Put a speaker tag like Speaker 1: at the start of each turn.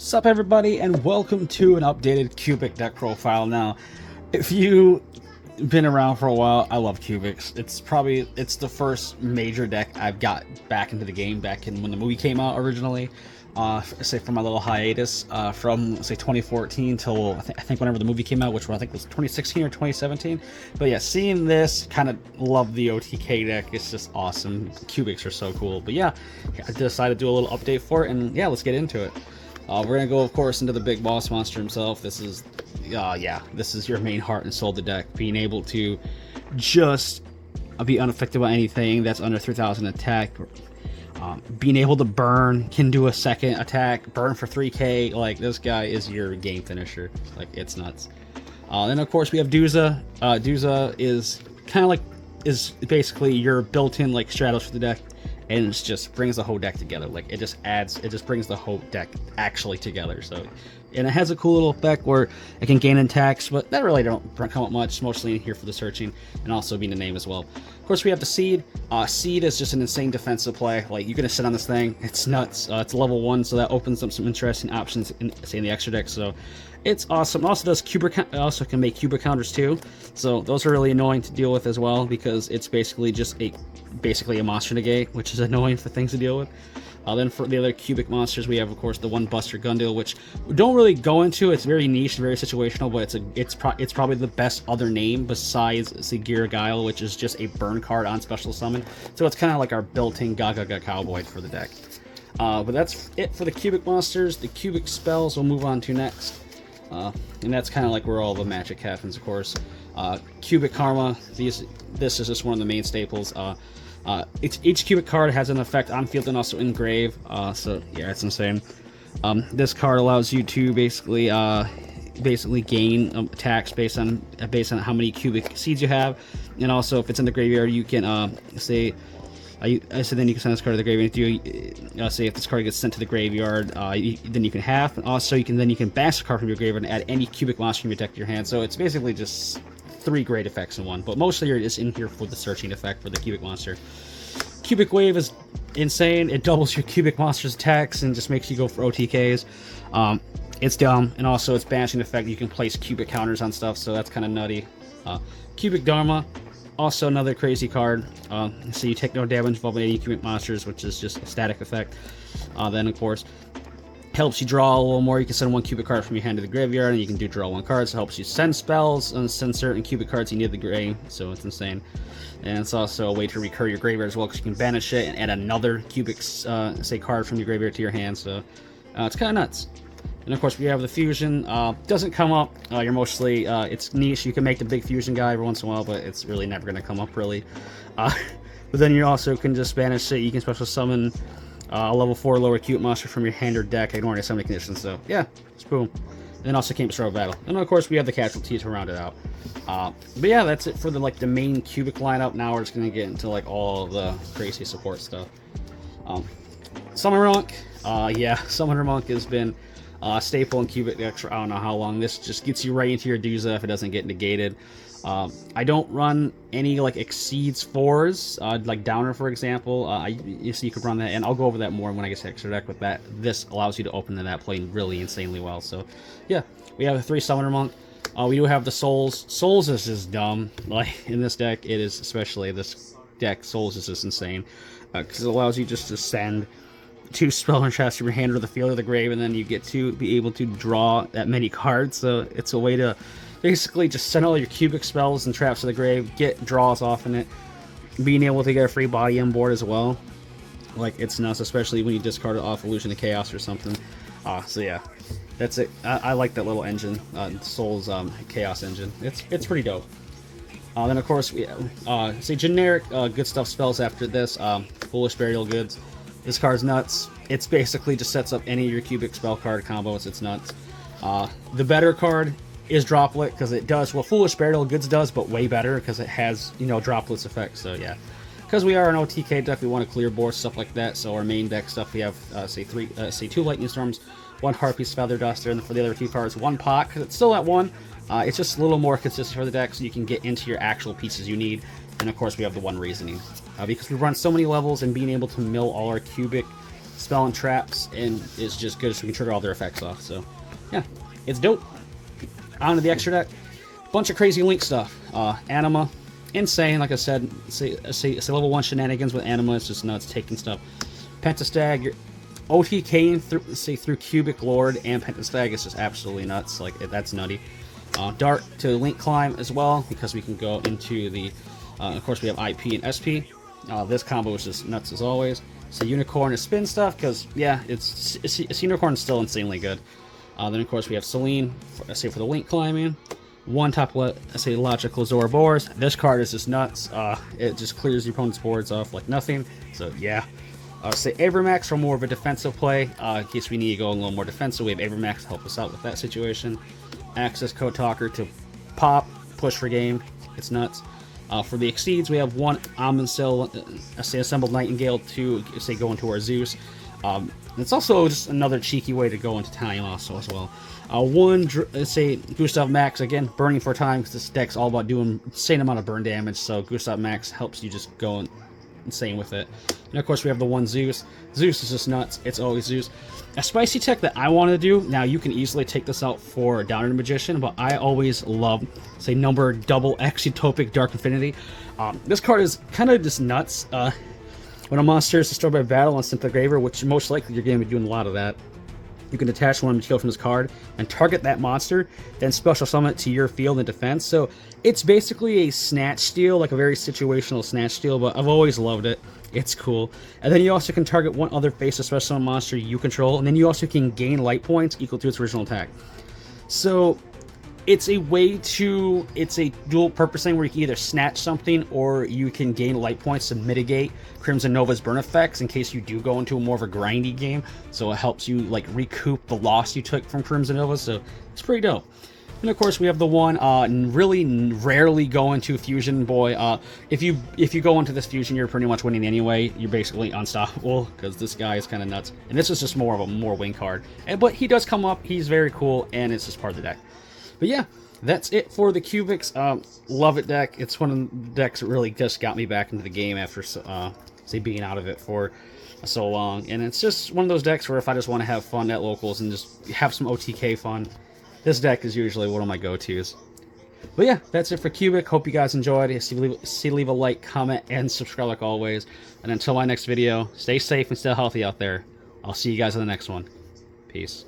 Speaker 1: Sup everybody, and welcome to an updated Cubic deck profile. Now, if you've been around for a while, I love Cubics. It's the first major deck I've got back into the game back in when the movie came out originally. Say from my little hiatus from say 2014 till I think whenever the movie came out, which I think was 2016 or 2017. But yeah, seeing this, kind of love the OTK deck. It's just awesome. Cubics are so cool. But yeah, I decided to do a little update for it, and yeah, let's get into it. We're gonna go, of course, into the big boss monster himself. This is your main heart and soul of the deck. Being able to just be unaffected by anything that's under 3,000 attack. Being able to burn, can do a second attack, burn for 3k. Like, this guy is your game finisher. Like, it's nuts. Then of course we have Duza. Duza is kind of like basically your built-in like Stratos for the deck. And it just brings the whole deck together. Like, it just brings the whole deck actually together. So, and it has a cool little effect where it can gain attacks, but that really don't come up much. Mostly in here for the searching and also being a name as well. Of course, we have the Seed. Seed is just an insane defensive play. Like, you're gonna sit on this thing. It's nuts. It's level 1, so that opens up some interesting options in the extra deck. So, it's awesome. It also does also can make Cubic counters too. So those are really annoying to deal with as well, because it's basically just a monster negate, which is annoying for things to deal with. Then for the other Cubic monsters, we have, of course, the One Buster Gundil, which we don't really go into. It's very niche, very situational, but it's probably the best other name besides Sigira Guile, which is just a burn card on special summon. So it's kind of like our built-in Gaga Cowboy for the deck. But that's it for the Cubic monsters. The Cubic spells we'll move on to next. And that's kind of like where all the magic happens, of course. Cubic Karma, this is just one of the main staples. Each Cubic card has an effect on field and also in grave, so yeah, it's insane. This card allows you to basically gain attacks based on how many Cubic seeds you have, and also if it's in the graveyard, you can then you can send this card to the graveyard. Say if this card gets sent to the graveyard, then you can half. And also, you can bash the card from your graveyard and add any Cubic monster from your deck to your hand. So it's basically just 3 great effects in one. But mostly you're just in here for the searching effect for the Cubic monster. Cubic Wave is insane. It doubles your Cubic monster's attacks and just makes you go for OTKs. It's dumb, and also its banishing effect. You can place Cubic counters on stuff, so that's kind of nutty. Cubic Dharma. Also another crazy card. So you take no damage involving any Cubic monsters, which is just a static effect. Then, of course, helps you draw a little more. You can send 1 Cubic card from your hand to the graveyard, and you can draw 1 card. So it helps you send spells and send certain Cubic cards you need to the grave. So it's insane. And it's also a way to recur your graveyard as well, because you can banish it and add another Cubic, card from your graveyard to your hand. So it's kind of nuts. And of course, we have the fusion. Doesn't come up. You're mostly it's niche. You can make the big fusion guy every once in a while, but it's really never going to come up really. But then you also can just banish it. You can special summon a level 4 lower Cubic monster from your hand or deck, ignoring the summoning conditions. So yeah, it's boom. And then also came to start battle. And of course, we have the casualty to round it out. But yeah, that's it for the main Cubic lineup. Now we're just going to get into all the crazy support stuff. Summoner Monk. Summoner Monk has been staple in Cubic decks for I don't know how long. This just gets you right into your Duza if it doesn't get negated. I don't run any exceeds 4s, like Downer for example. You could run that, and I'll go over that more when I get to extra deck with that. This allows you to open to that playing really insanely well. So yeah, we have the 3 Summoner Monk. We do have the Souls. Souls is just dumb. Like, in this deck, it is, especially this deck, Souls is just insane, because it allows you just to send 2 spell and traps from your hand or the field of the grave, and then you get to be able to draw that many cards. So it's a way to basically just send all your Cubic spells and traps to the grave, get draws off in it, being able to get a free body on board as well. Like, it's nuts, especially when you discard it off Illusion of Chaos or something. So yeah, that's it. I like that little engine, Soul's Chaos engine. It's pretty dope. Then of course we say generic good stuff spells after this. Foolish Burial Goods. This card's nuts. It's basically just sets up any of your Cubic spell card combos. It's nuts. The better card is Droplet, because it does, well, Foolish Burial Goods does, but way better, because it has, Droplets effect. So yeah, because we are an OTK deck, we want to clear board, stuff like that. So our main deck stuff, we have say 2 Lightning Storms, 1 Harpy's Feather Duster, and for the other 2 cards, 1 Pot, because it's still at 1. It's just a little more consistent for the deck, so you can get into your actual pieces you need. And of course, we have the 1 Reasoning, because we run so many levels, and being able to mill all our Cubic spell and traps, and it's just good so we can trigger all their effects off. So, yeah, it's dope. On to the extra deck. Bunch of crazy Link stuff. Anima, insane. Like I said, say level 1 shenanigans with Anima. It's just nuts, taking stuff. Pentastag, you're OTKing through Cubic Lord and Pentastag is just absolutely nuts. Like, that's nutty. Dart to Link Climb as well, because we can go into the, of course we have IP and SP. This combo is just nuts as always. So Unicorn to spin stuff, because yeah, it's Unicorn is still insanely good. Then of course we have Celine, for the Link climbing. One top, Logical Zoroboros. This card is just nuts. It just clears your opponent's boards off like nothing. So yeah. Abramax for more of a defensive play. In case we need to go a little more defensive, we have Abramax to help us out with that situation. Access Code Talker to pop, push for game. It's nuts. For the Exceeds, we have one Amensil, Assembled Nightingale to go into our Zeus. It's also just another cheeky way to go into time also as well. One, Gustav Max, again, burning for time, because this deck's all about doing insane amount of burn damage, so Gustav Max helps you just go insane with it. And of course we have the one Zeus. Zeus is just nuts. It's always Zeus. A spicy tech that I want to do, now you can easily take this out for Downer Magician, but I always love, number double Exutopic Dark Infinity. This card is kind of just nuts. When a monster is destroyed by battle on Disintegrator, which most likely you're going to be doing a lot of that, you can detach one material from this card and target that monster, then special summon it to your field in defense. So it's basically a snatch steal, like a very situational snatch steal, but I've always loved it. It's cool. And then you also can target one other face of special summon monster you control, and then you also can gain light points equal to its original attack. So it's a way to, it's a dual purpose thing where you can either snatch something or you can gain light points to mitigate Crimson Nova's burn effects in case you do go into more of a grindy game. So it helps you like recoup the loss you took from Crimson Nova. So it's pretty dope. And of course we have the one really rarely go into Fusion Boy. If you go into this Fusion, you're pretty much winning anyway. You're basically unstoppable because this guy is kind of nuts. And this is just more of a win card. But he does come up. He's very cool, and it's just part of the deck. But yeah, that's it for the Cubics. Love it deck. It's one of the decks that really just got me back into the game after, being out of it for so long. And it's just one of those decks where if I just want to have fun at locals and just have some OTK fun, this deck is usually one of my go-tos. But yeah, that's it for Cubic. Hope you guys enjoyed. Leave a like, comment, and subscribe like always. And until my next video, stay safe and stay healthy out there. I'll see you guys in the next one. Peace.